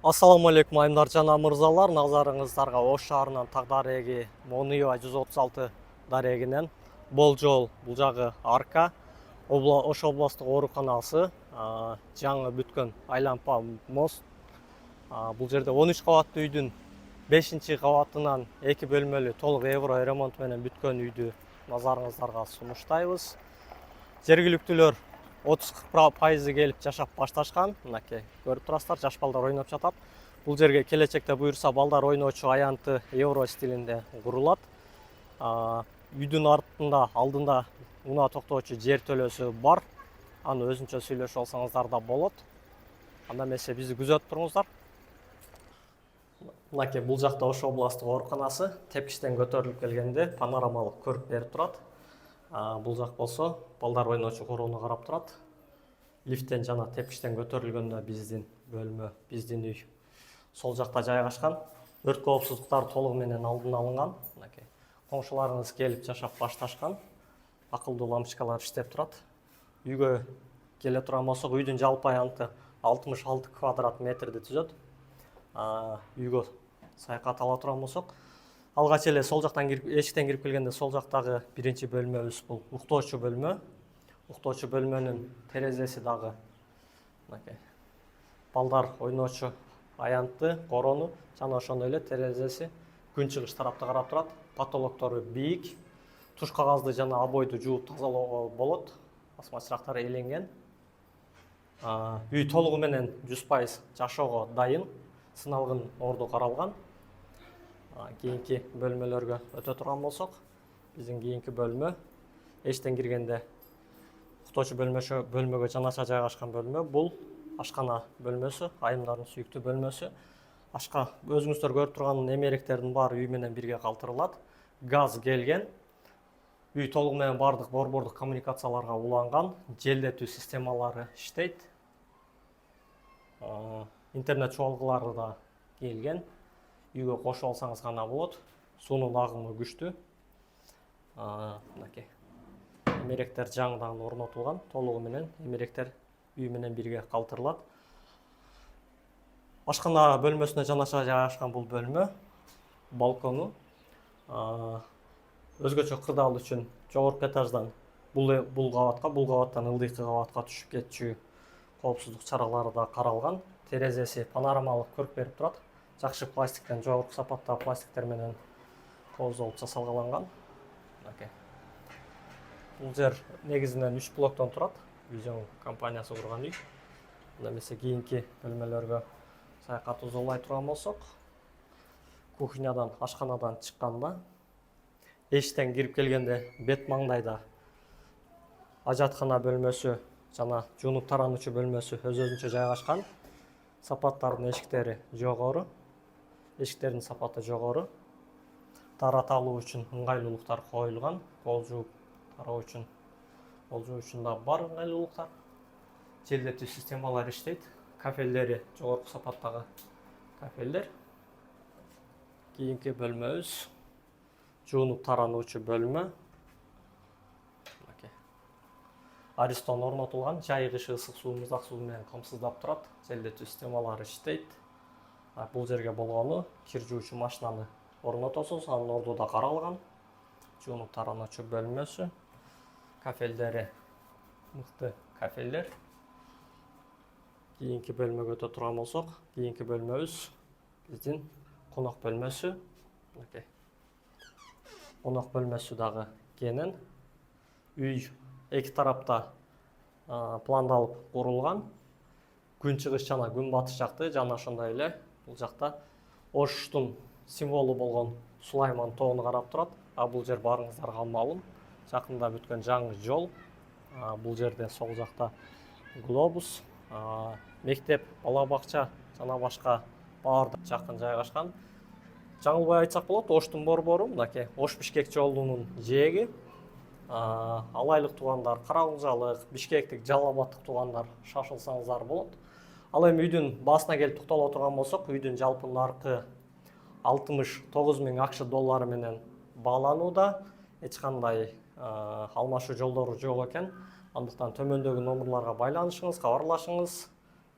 Ассаламу алейкум айымдар жана мырзалар, назарыңыздарга Ош шаарынын Тагдареги Монуя 136 дарегинен Болжол, бул жагы Арка, Ош областык ооруканасы, жаңы бүткөн айланпа мост. Бул жерде 13 кабаттуу үйдүн 5-кабатынан 2 бөлмөлүү толук евро ремонт менен бүткөн үйдү назарыңыздарга сунуштайбыз. Жергиликтүүлөр 30-40% келип жашап башташкан. Мынакей көрүп турасыздар, жаш балдар ойноп жатат. Бул жерге келечекте буюрса балдар ойночу аянты евро стилинде курулат. Үйдүн алдында унаа токтоочу жер төлөөсү бар. Аны өзүнчө сүйлөшүп алсаңыздар да болот. Анда эмесе бизди күзөтүп туруңуздар. Мынакей бул жакта Ош областык ооруканасы, тепкичтен көтөрүлүп келгенде панорамалык көрүп берип турат. Бул жак болсо балдар ойночу короону карап турат. Лифттен жана тепкичтен көтөрүлгөндө биздин бөлмө, биздин үй сол жакта жайгашкан. Өрт коопсуздуктары толугу менен алдын алынган. Мынакей коңшуларыңыз келип жашап башташкан. Акылдуу лампочкалар иштеп турат. Үйгө келе турган болсок, үйдүн жалпы аянты 66 квадрат метрди түзөт. Үйгө саякат ала турган болсок, алгач эле сол жактан эшиктен кирип келгенде сол жактагы биринчи бөлмөбүз бул уктоочу бөлмө. Уктоочу бөлмөнүн терезеси дагы мынакей балдар ойночу аянты, короону жана ошондой эле терезеси күн чыгыш тарапты карап турат. Потолоктору бийик. Туш кагазды жана обойду жууп тазалоого болот. Асма-чырактар эленген. Үй толугу менен 100% жашоого дайын. Сыналгын орду каралган. Кийинки бөлмөлөргө өтө турган болсок, биздин кийинки бөлмө эштен киргенде уктоочу бөлмөгө жанаша жайгашкан бөлмө. Бул ашкана бөлмөсү, айымдардын сүйүктүү бөлмөсү. Ашка өзүңүздөр көрүп турган эмеректердин баары үй менен бирге калтырылат. Газ келген. Үй толугу менен бардык борбордук коммуникацияларга уланган. Желдетүү системалары иштейт. Интернет чуалгылары да келген. Үйгө кошуп алсаңыз гана болот. Суунун агымы күчтүү. Мынакей эмеректер жаңыдан орнотулган. Толугу менен эмеректер үй менен бирге калтырылат. Ашкана бөлмөсүнө жанаша жайгашкан бул бөлмө, балкону өзгөчө кырдаал үчүн жогорку этаждан бул кабаттан ылдыйкы кабатка түшүп кетчү коопсуздук чаралары да каралган. Терезеси панорамалык көрүп берип турат. Жакшы пластиктен, жогорку сапаттагы пластиктер менен кооздолуп жасалган. Мынакей. Бул жер негизинен 3 блоктон турат. Визион компаниясы курган үй. Анда эмесе кийинки бөлмөлөргө саякат узулай турган болсок, кухнядан, ашканадан чыкканда, эшиктен кирип келгенде бет маңдайда ажаткана бөлмөсү жана жуунуп тарануучу бөлмөсү өзүнчө жайгашкан. Сапаттардын эшиктери жогору. Эшиктердин сапаты жогору. Тарата алуу үчүн ыңгайлуулуктар коюлган. Кол жууп тароо үчүн да бар ыңгайлуулуктар. Желдетүү системалары иштейт. Кафелдери жогорку сапаттагы кафелдер. Кийинки бөлмөбүз жуунуп тарануучу бөлмө. Аристон орнотулган. Жай кышы ысык суу, муздак суу менен камсыздап турат. Желдетүү системалары иштейт. Бул жерге болгону кир жуучу машинаны орнотосуз, анын орду да каралган. Жуунуп тарануучу бөлмөсү. Кафелдери мыкты кафелдер. Кийинки бөлмөгө өтө турган болсок, кийинки бөлмөбүз биздин конок бөлмөсү. Мынакей. Конок бөлмөсү дагы кенен. Үй эки тарапта пландалып курулган. Күн чыгыш жана күн батыш жакты жана ошондой эле бул жакта Оштун символу болгон Сулайман тоону карап турат. Бул жер баарыңыздарга маалым. Жакында бүткөн жаңы жол. Бул жерде сол жакта глобус, мектеп, бала бакча жана башка баары жакын жайгашкан. Жаңылбай айтсак болот, Оштун борбору, мынакей Ош-Бишкек жолунун жээги. Алайлык туугандар, Каракулжалык, Бишкектик, Жалал Абадтык туугандар шашылсаңыздар болот. Ал эми үйдүн баасына келип токтоло турган болсок, үйдүн жалпы наркы 69.000 акш доллары менен бааланууда. Эч кандай алмашуу жолдору жок экен. Андыктан төмөндөгү номерларга байланышыңыз, кабарлашыңыз.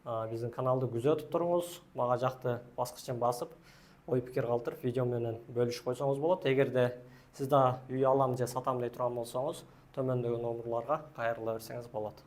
биздин каналды күзөтүп туруңуз. Мага жакты баскычын басып, ой пикир калтырып, видео менен бөлүшүп койсоңуз болот. Эгерде сиз да үй алам же сатам дей турган болсоңуз, төмөндөгү номерларга кайрыла берсеңиз болот.